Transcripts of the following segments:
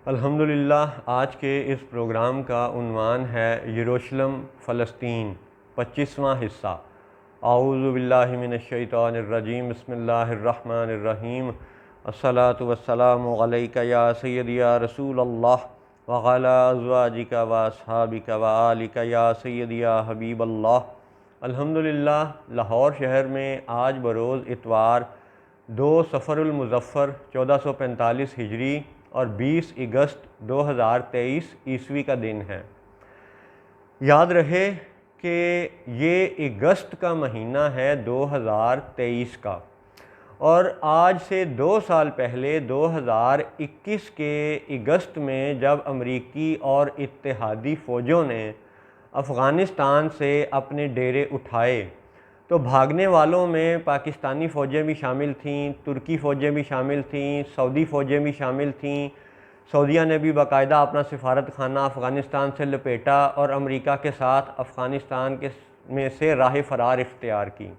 अल्हम्दुलिल्लाह। आज के इस प्रोग्राम का उन्वान है यरूशलेम फ़लस्तीन 25वां हिस्सा। आऊज़ु बिल्लाहि मिनश्शैतानिर रजीम, बिस्मिल्लाहिर्रहमानिर्रहीम। अस्सलातु वस्सलामु अलैका या सय्यदी या रसूल अल्लाह व अला अज़वाजिका व अस्हाबिका व आलिका या सय्यदी या हबीब अल्लाह। अल्हम्दुलिल्लाह, लाहौर शहर में आज बरोज़ इतवार 2 सफ़रुल मुज़फ़्फ़र 1445 हिजरी और 20 अगस्त 2023 ईस्वी का दिन है। याद रहे कि ये अगस्त का महीना है 2023 का, और आज से 2 साल पहले 2021 के अगस्त में जब अमरीकी और इत्तेहादी फ़ौजों ने अफ़ग़ानिस्तान से अपने डेरे उठाए तो भागने वालों में पाकिस्तानी फ़ौजें भी शामिल थीं, तुर्की फ़ौजें भी शामिल थीं, सऊदी फ़ौजें भी शामिल थीं। सऊदीया ने भी बाकायदा अपना सिफारत खाना अफ़ग़ानिस्तान से लपेटा और अमेरिका के साथ अफ़ग़ानिस्तान के में से राह फ़रार इख्तियार की।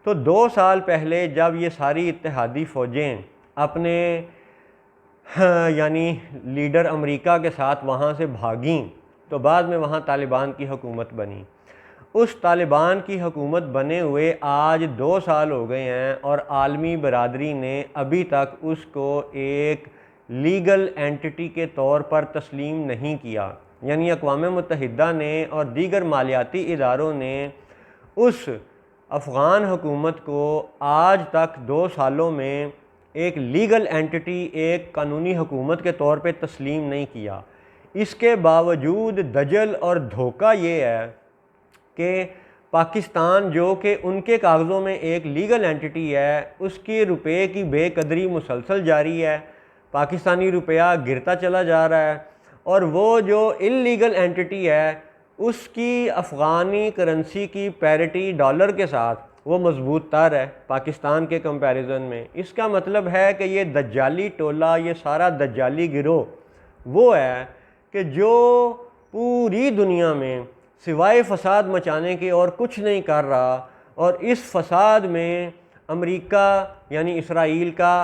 तो 2 साल पहले जब ये सारी इत्तेहादी फ़ौजें अपने यानी लीडर अमेरिका के साथ वहाँ से भागीं तो बाद में वहाँ तालिबान की हुकूमत बनी। उस तालिबान की हुकूमत बने हुए आज 2 साल हो गए हैं और आलमी बरादरी ने अभी तक उसको एक लीगल एंटिटी के तौर पर तस्लीम नहीं किया। यानी अक़वाम मुत्तहिदा ने और दीगर मालियाती इदारों ने उस अफ़ग़ान हुकूमत को आज तक 2 सालों में एक लीगल एंटिटी, एक कानूनी हुकूमत के तौर पे तस्लीम नहीं किया। इसके बावजूद दजल और धोखा ये है कि पाकिस्तान, जो कि उनके कागज़ों में एक लीगल एंटिटी है, उसके रुपये की बेकदरी मुसलसल जारी है। पाकिस्तानी रुपया गिरता चला जा रहा है और वो जो इल्लीगल एंटिटी है उसकी अफ़गानी करेंसी की पैरिटी डॉलर के साथ वो मजबूत तर है पाकिस्तान के कंपैरिजन में। इसका मतलब है कि ये दज्जाली टोला, ये सारा दज्जाली गिरोह वो है कि जो पूरी दुनिया में सिवाय फ़साद मचाने के और कुछ नहीं कर रहा, और इस फ़साद में अमेरिका यानी इसराइल का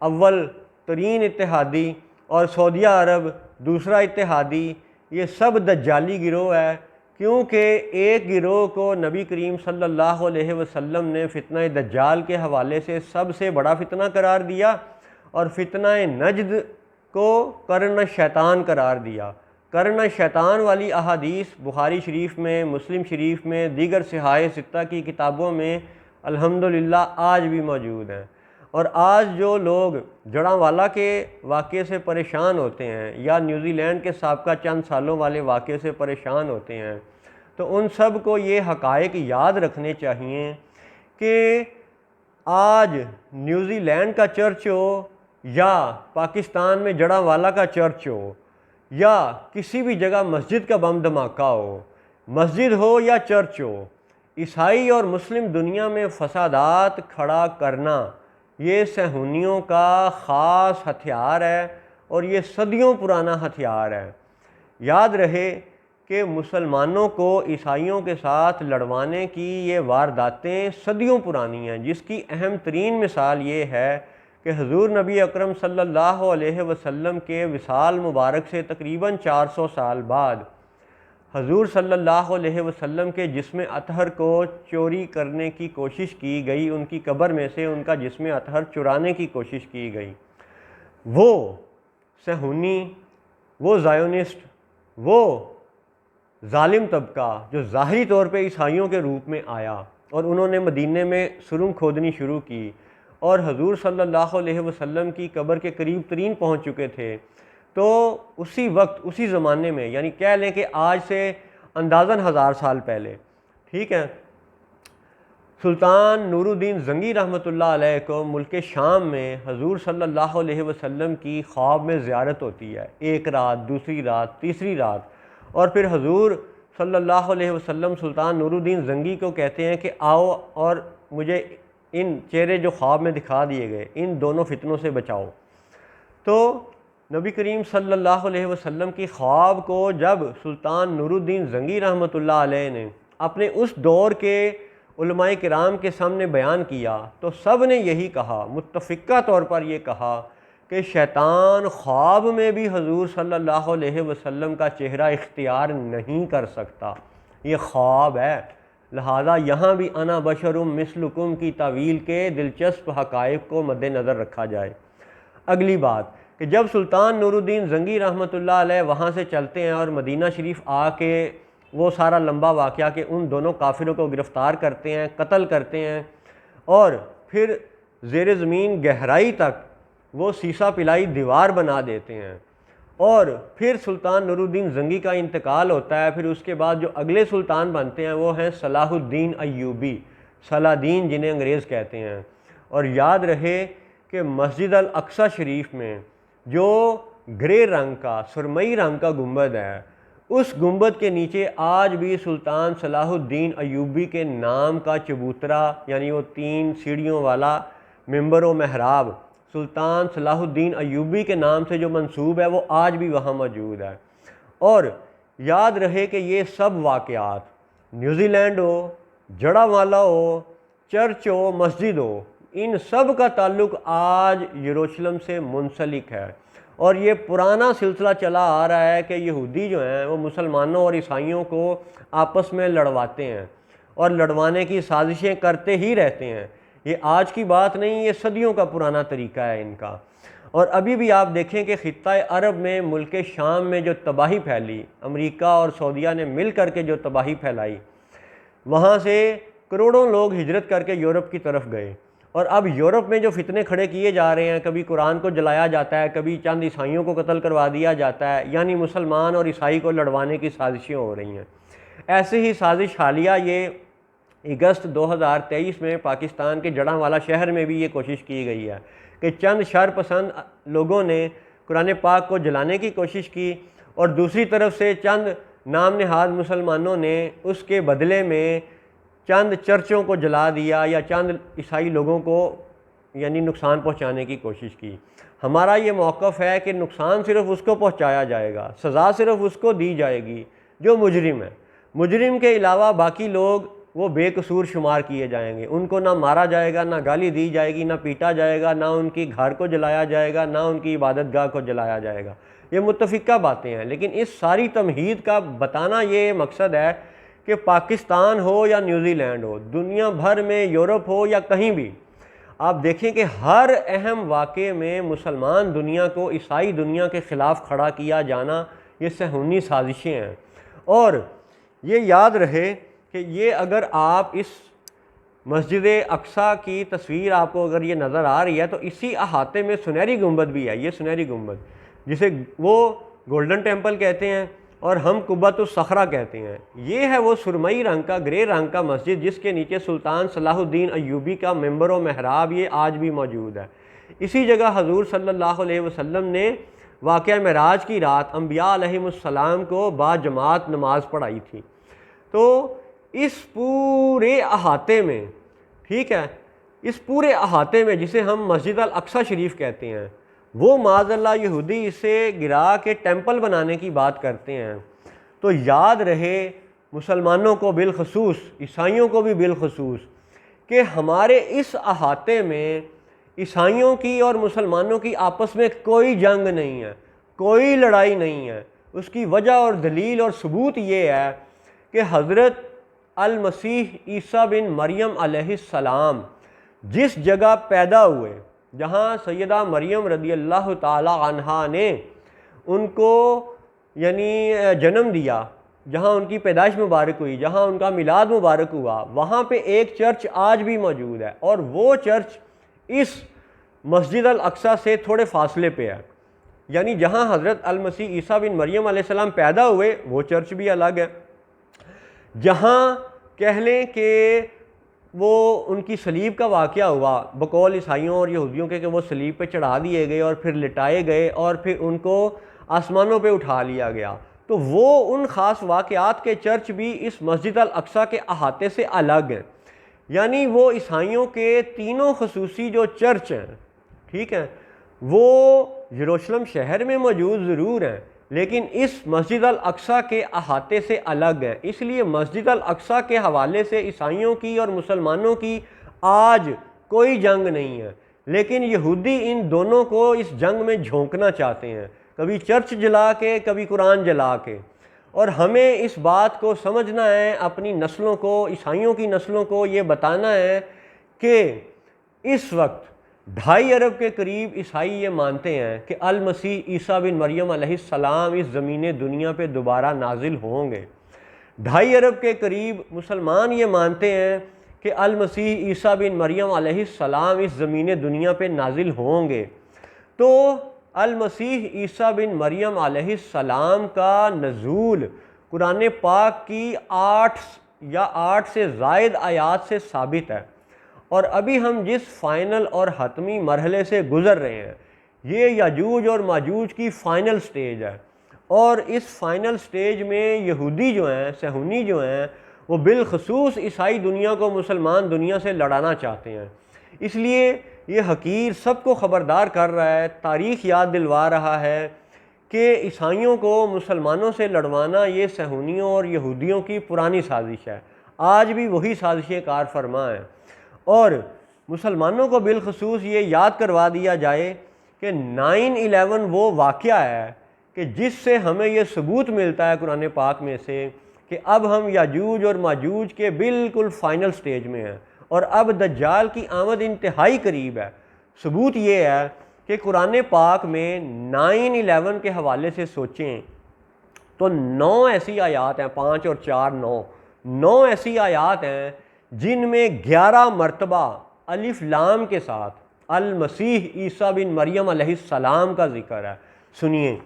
अव्वल तरीन इत्तेहादी और सऊदीया अरब दूसरा इत्तेहादी, ये सब दज्जाली गिरोह है। क्योंकि एक गिरोह को नबी करीम सल्लल्लाहु अलैहि वसल्लम ने फ़ितना दज्जाल के हवाले से सबसे बड़ा फ़ितना करार दिया और फ़ितना नजद को करन शैतान करार दिया। करन शैतान वाली अहादीस बुखारी शरीफ में, मुस्लिम शरीफ में, दीगर सिहाए सित्ता की किताबों में अल्हम्दुलिल्लाह आज भी मौजूद हैं। और आज जो लोग जड़ांवाला के वाक़े से परेशान होते हैं या न्यूज़ीलैंड के साबका चंद सालों वाले वाक़े से परेशान होते हैं, तो उन सब को ये हक़ाइक़ याद रखने चाहिए कि आज न्यूज़ीलैंड का चर्च हो या पाकिस्तान में जड़ांवाला का चर्च हो या किसी भी जगह मस्जिद का बम धमाका हो, मस्जिद हो या चर्च हो, ईसाई और मुस्लिम दुनिया में फसादात खड़ा करना ये सहूनियों का ख़ास हथियार है और ये सदियों पुराना हथियार है। याद रहे कि मुसलमानों को ईसाइयों के साथ लड़वाने की ये वारदातें सदियों पुरानी हैं, जिसकी अहम तरीन मिसाल ये है कि हुज़ूर नबी अकरम सल्लल्लाहु अलैहि वसल्लम के विसाल मुबारक से तकरीबन 400 साल बाद हुज़ूर सल्लल्लाहु अलैहि वसल्लम के जिस्म अतहर को चोरी करने की कोशिश की गई, उनकी कब्र में से उनका जिस्म अतहर चुराने की कोशिश की गई। वो सहूनी, वो ज़ायोनिस्ट, वो जालिम तबका जो ज़ाहिरी तौर पे ईसाइयों के रूप में आया और उन्होंने मदीने में सुरंग खोदनी शुरू की और हुज़ूर सल्लल्लाहु अलैहि वसल्लम की कब्र के करीब तरीन पहुँच चुके थे, तो उसी वक्त, उसी ज़माने में, यानी कह लें कि आज से अंदाज़न 1000 साल पहले, ठीक है, सुल्तान नूरुद्दीन जंगी रहमतुल्लाह अलैह को मुल्क शाम में हुज़ूर सल्लल्लाहु अलैहि वसल्लम की ख्वाब में ज़ियारत होती है। एक रात, दूसरी रात, तीसरी रात, और फिर हुज़ूर सल्लल्लाहु अलैहि वसल्लम सुल्तान नूरुद्दीन जंगी को कहते हैं कि आओ और मुझे इन चेहरे जो ख्वाब में दिखा दिए गए, इन दोनों फितनों से बचाओ। तो नबी करीम सल्लल्लाहु अलैहि वसल्लम की ख्वाब को जब सुल्तान नूरुद्दीन जंगी रहमतुल्लाह अलैह ने अपने उस दौर के उलमाए किराम के सामने बयान किया तो सब ने यही कहा, मुत्तफ़िक़ा तौर पर ये कहा कि शैतान ख्वाब में भी हजूर सल्लल्लाहु अलैहि वसल्लम का चेहरा इख्तियार नहीं कर सकता, ये ख्वाब है। लिहाजा यहाँ भी अना बशरुम मिसलुकुम की तावील के दिलचस्प हक़ाइक़ को मद्देनज़र रखा जाए। अगली बात कि जब सुल्तान नूरुद्दीन जंगी रहमतुल्लाह अलैह वहाँ से चलते हैं और मदीना शरीफ आके वो सारा लंबा वाक़या कि उन दोनों काफिरों को गिरफ़्तार करते हैं, कत्ल करते हैं और फिर ज़ेर ज़मीन गहराई तक वो सीसा पिलाई दीवार बना देते हैं और फिर सुल्तान नूरुद्दीन जंगी का इंतकाल होता है। फिर उसके बाद जो अगले सुल्तान बनते हैं वो हैं सलाहुद्दीन अय्यूबी, सलादीन जिन्हें अंग्रेज़ कहते हैं। और याद रहे कि मस्जिद अल अक्सा शरीफ में जो ग्रे रंग का सुरमई रंग का गुंबद है, उस गुंबद के नीचे आज भी सुल्तान सलाहुद्दीन अय्यूबी के नाम का चबूतरा, यानी वो 3 सीढ़ियों वाला मिंबर व महराब सुल्तान सलाहुद्दीन अय्यूबी के नाम से जो मंसूब है वो आज भी वहाँ मौजूद है। और याद रहे कि ये सब वाक़यात न्यूज़ीलैंड हो, जड़ावाला हो, चर्च हो, मस्जिद हो, इन सब का ताल्लुक़ आज यरूशलेम से मुंसलिक है। और ये पुराना सिलसिला चला आ रहा है कि यहूदी जो हैं वो मुसलमानों और ईसाइयों को आपस में लड़वाते हैं और लड़वाने की साजिशें करते ही रहते हैं। ये आज की बात नहीं, ये सदियों का पुराना तरीका है इनका। और अभी भी आप देखें कि ख़ित्ता अरब में मुल्क शाम में जो तबाही फैली, अमेरिका और सऊदीया ने मिल कर के जो तबाही फैलाई, वहाँ से करोड़ों लोग हिजरत करके यूरोप की तरफ गए। और अब यूरोप में जो फितने खड़े किए जा रहे हैं, कभी कुरान को जलाया जाता है, कभी चंद ईसाइयों को कत्ल करवा दिया जाता है, यानी मुसलमान और ईसाई को लड़वाने की साजिशें हो रही हैं। ऐसे ही साजिश हालिया ये अगस्त 2023 में पाकिस्तान के जड़ावाला शहर में भी ये कोशिश की गई है कि चंद शरपसंद लोगों ने कुरान पाक को जलाने की कोशिश की और दूसरी तरफ से चंद नाम नहाद मुसलमानों ने उसके बदले में चंद चर्चों को जला दिया या चंद ईसाई लोगों को यानी नुकसान पहुंचाने की कोशिश की। हमारा ये मौक़िफ़ है कि नुकसान सिर्फ़ उसको पहुंचाया जाएगा, सज़ा सिर्फ़ उसको दी जाएगी जो मुजरिम है। मुजरिम के अलावा बाकी लोग वो बेकसूर शुमार किए जाएंगे, उनको ना मारा जाएगा, ना गाली दी जाएगी, ना पीटा जाएगा, ना उनकी घर को जलाया जाएगा, ना उनकी इबादतगाह को जलाया जाएगा। ये मुत्तफ़िका बातें हैं, लेकिन इस सारी तमहीद का बताना ये मकसद है कि पाकिस्तान हो या न्यूज़ीलैंड हो, दुनिया भर में, यूरोप हो या कहीं भी, आप देखें कि हर अहम वाक़े में मुसलमान दुनिया को ईसाई दुनिया के ख़िलाफ़ खड़ा किया जाना ये सहूनी साजिशें हैं। और ये याद रहे कि ये अगर आप इस मस्जिद अक्सा की तस्वीर आपको अगर ये नज़र आ रही है तो इसी अहाते में सुनहरी गुंबद भी है। ये सुनहरी गुंबद जिसे वो गोल्डन टेम्पल कहते हैं और हम कुब्बतुस सखरा कहते हैं, ये है वो सुरमई रंग का ग्रे रंग का मस्जिद जिसके नीचे सुल्तान सलाहुद्दीन अय्यूबी का मिंबर व महराब ये आज भी मौजूद है। इसी जगह हजूर सल्लल्लाहु अलैहि वसल्लम ने वाक़या मेराज की रात अंबिया अलैहिमुस्सलाम को बाजमात नमाज पढ़ाई थी। तो इस पूरे अहाते में, ठीक है, इस पूरे अहाते में जिसे हम मस्जिद अल अक्सा शरीफ कहते हैं, वो माज़अल्लाह यहूदी इसे गिरा के टेंपल बनाने की बात करते हैं। तो याद रहे मुसलमानों को बिलखसूस, ईसाइयों को भी बिलखसूस, कि हमारे इस अहाते में ईसाइयों की और मुसलमानों की आपस में कोई जंग नहीं है, कोई लड़ाई नहीं है। उसकी वजह और दलील और सबूत ये है कि हज़रत अल मसीह ईसा बिन मरियम अलैहिस्सलाम जिस जगह पैदा हुए, जहाँ सैयदा मरियम रदी अल्लाह ताला अन्हा ने उनको यानी जन्म दिया, जहाँ उनकी पैदाइश मुबारक हुई, जहाँ उनका मिलाद मुबारक हुआ, वहाँ पे एक चर्च आज भी मौजूद है और वो चर्च इस मस्जिद अल अक्सा से थोड़े फासले पे है। यानी जहाँ हज़रत अल मसीह ईसा बिन मरियम अलैहिस्सलाम पैदा हुए वो चर्च भी अलग है, जहाँ कह लें कि वो उनकी सलीब का वाक़या हुआ बकौल ईसाइयों और यहूदियों के कि वो सलीब पे चढ़ा दिए गए और फिर लिटाए गए और फिर उनको आसमानों पे उठा लिया गया, तो वो उन ख़ास वाक़यात के चर्च भी इस मस्जिद अल अक्सा के अहाते से अलग हैं। यानी वो ईसाइयों के तीनों खसूसी जो चर्च हैं, ठीक है, वो यरूशलेम शहर में मौजूद ज़रूर हैं, लेकिन इस मस्जिद अल अक्सा के अहाते से अलग है। इसलिए मस्जिद अल अक्सा के हवाले से ईसाइयों की और मुसलमानों की आज कोई जंग नहीं है, लेकिन यहूदी इन दोनों को इस जंग में झोंकना चाहते हैं, कभी चर्च जला के, कभी कुरान जला के। और हमें इस बात को समझना है, अपनी नस्लों को, ईसाइयों की नस्लों को ये बताना है कि इस वक्त 2.5 अरब के करीब ईसाई ये मानते हैं कि अल मसीह ईसा बिन मरियम अलैहिस्सलाम इस ज़मीन दुनिया पे दोबारा नाजिल होंगे। 2.5 अरब के करीब मुसलमान ये मानते हैं कि अल मसीह ईसा बिन मरियम अलैहिस्सलाम इस ज़मीन दुनिया पे नाजिल होंगे। तो अल मसीह ईसा बिन मरियम अलैहिस्सलाम का नज़ूल कुरान पाक की 8 से ज़ायद आयात से साबित है। और अभी हम जिस फ़ाइनल और हतमी मरहले से गुज़र रहे हैं, ये याजूज और माजूज की फ़ाइनल स्टेज है। और इस फ़ाइनल स्टेज में यहूदी जो हैं, सहूनी जो हैं, वो बिलखसूस ईसाई दुनिया को मुसलमान दुनिया से लड़ाना चाहते हैं। इसलिए ये हकीर सबको ख़बरदार कर रहा है, तारीख़ याद दिलवा रहा है कि ईसाइयों को मुसलमानों से लड़वाना ये सहूनियों और यहूदियों की पुरानी साजिश है। आज भी वही साजिशें कार फरमा हैं। और मुसलमानों को बिलखसूस ये याद करवा दिया जाए कि 9/11 वो वाक़या है कि जिससे हमें ये सबूत मिलता है कुरान पाक में से कि अब हम याजूज और माजूज के बिल्कुल फ़ाइनल स्टेज में हैं और अब दज्जाल की आमद इंतहाई करीब है। सबूत ये है कि कुरान पाक में 9/11 के हवाले से सोचें तो 9 ऐसी आयात हैं, 5 और 4 9 ऐसी आयात हैं जिनमें 11 मरतबा अलिफ लाम के साथ अल मसीह ईसा बिन मरियम अलैहिस्सलाम का जिक्र है। सुनिए,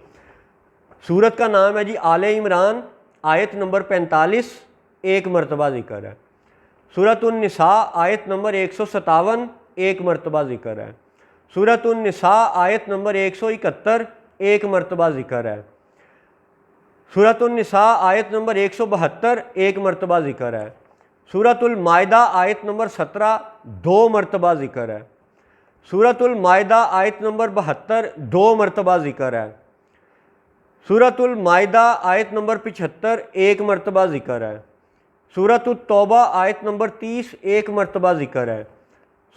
सूरत का नाम है जी आले इमरान, आयत नंबर 45, 1 मरतबा जिक्र है। सूरत उन निसा आयत नंबर 157, 1 मरतबा जिक्र है। सूरत उन निसा आयत नंबर 171, 1 मरतबा जिक्र है। सूरत उन निसा आयत नंबर 172, 1 मरतबा जिक्र है। सूरतुल मायदा आयत नंबर 17, 2 मरतबा जिक्र है। सूरतुल मायदा आयत नंबर 72, 2 मरतबा जिक्र है। सूरतुल मायदा आयत नंबर 75, 1 मरतबा जिक्र है। सूरतुल तौबा आयत नंबर 30, 1 मरतबा जिक्र है।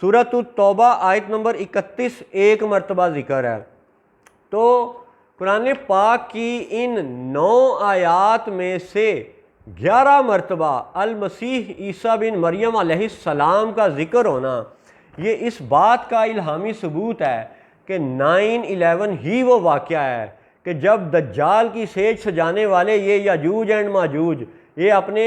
सूरतुल तौबा आयत नंबर 31, 1 मरतबा जिक्र है। तो कुरान पाक की इन 9 आयात में से 11 मरतबा अल मसीह ईसा बिन मरियम अलैहिस्सलाम का ज़िक्र होना, ये इस बात का इल्हामी सबूत है कि 9/11 ही वो वाक़या है कि जब दज्जाल की सेज सजाने वाले ये याजूज एंड माजूज ये अपने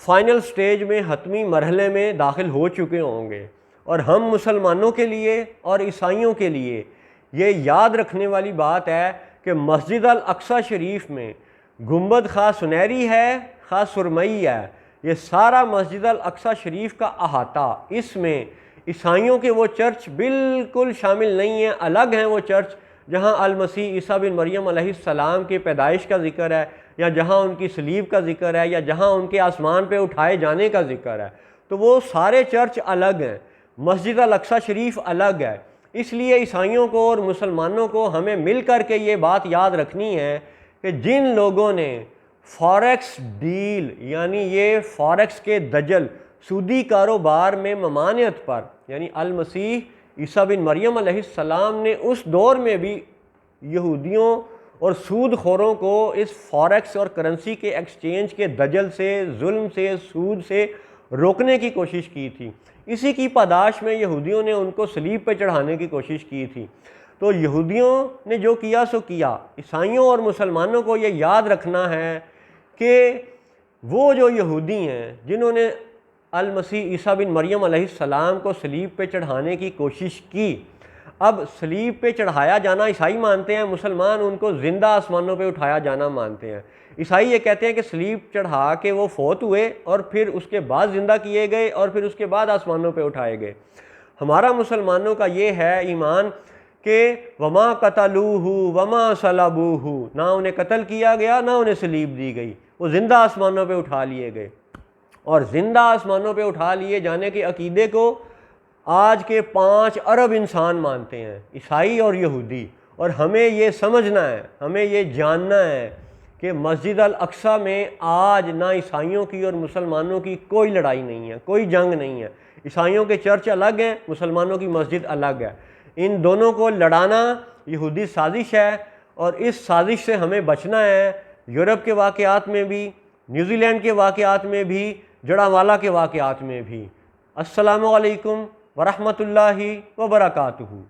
फ़ाइनल स्टेज में, हतमी मरहले में दाखिल हो चुके होंगे। और हम मुसलमानों के लिए और ईसाइयों के लिए ये याद रखने वाली बात है कि मस्जिद अल अक्सा शरीफ में गुंबद खा सुनहरी है, खा सुरमई है, ये सारा मस्जिद अल अक्सा शरीफ का अहाता, इसमें ईसाइयों के वो चर्च बिल्कुल शामिल नहीं हैं, अलग हैं वो चर्च जहाँ अल मसीह ईसा बिन मरियम अलैहिस्सलाम की पैदाइश का जिक्र है, या जहाँ उनकी सलीब का जिक्र है, या जहाँ उनके आसमान पे उठाए जाने का जिक्र है। तो वो सारे चर्च अलग हैं, मस्जिद अल अक्सा शरीफ अलग है। इसलिए ईसाइयों को और मुसलमानों को हमें मिल कर के ये बात याद रखनी है कि जिन लोगों ने फॉरेक्स डील, यानी ये फॉरेक्स के दजल सूदी कारोबार में ममानियत पर, यानी अल मसीह ईसा बिन मरियम अलैहिस्सलाम ने उस दौर में भी यहूदियों और सूद खोरों को इस फॉरेक्स और करेंसी के एक्सचेंज के दजल से, जुल्म से, सूद से रोकने की कोशिश की थी। इसी की पादाश में यहूदियों ने उनको सलीब पर चढ़ाने की कोशिश की थी। तो यहूदियों ने जो किया सो किया। ईसाइयों और मुसलमानों को ये याद रखना है कि वो जो यहूदी हैं जिन्होंने अल मसीह ईसा बिन मरियम अलैहिस्सलाम को सलीब पे चढ़ाने की कोशिश की, अब सलीब पे चढ़ाया जाना ईसाई मानते हैं, मुसलमान उनको ज़िंदा आसमानों पे उठाया जाना मानते हैं। ईसाई ये कहते हैं कि सलीब चढ़ा के वो फौत हुए और फिर उसके बाद ज़िंदा किए गए और फिर उसके बाद आसमानों पे उठाए गए। हमारा मुसलमानों का ये है ईमान कि वमा कतलूहु वमा सलबूहु, ना उन्हें कत्ल किया गया ना उन्हें सलीब दी गई, वो ज़िंदा आसमानों पे उठा लिए गए। और ज़िंदा आसमानों पे उठा लिए जाने के अकीदे को आज के 5 अरब इंसान मानते हैं, ईसाई और यहूदी। और हमें ये समझना है, हमें ये जानना है कि मस्जिद अल अक्सा में आज ना ईसाइयों की और मुसलमानों की कोई लड़ाई नहीं है, कोई जंग नहीं है। ईसाइयों के चर्च अलग हैं, मुसलमानों की मस्जिद अलग है। इन दोनों को लड़ाना यहूदी साजिश है और इस साजिश से हमें बचना है। यूरोप के वाक़यात में भी, न्यूजीलैंड के वाक़यात में भी, जड़ावाला के वाक़यात में भी। अस्सलामु अलैकुम वरहमतुल्लाहि वबरकातुहू।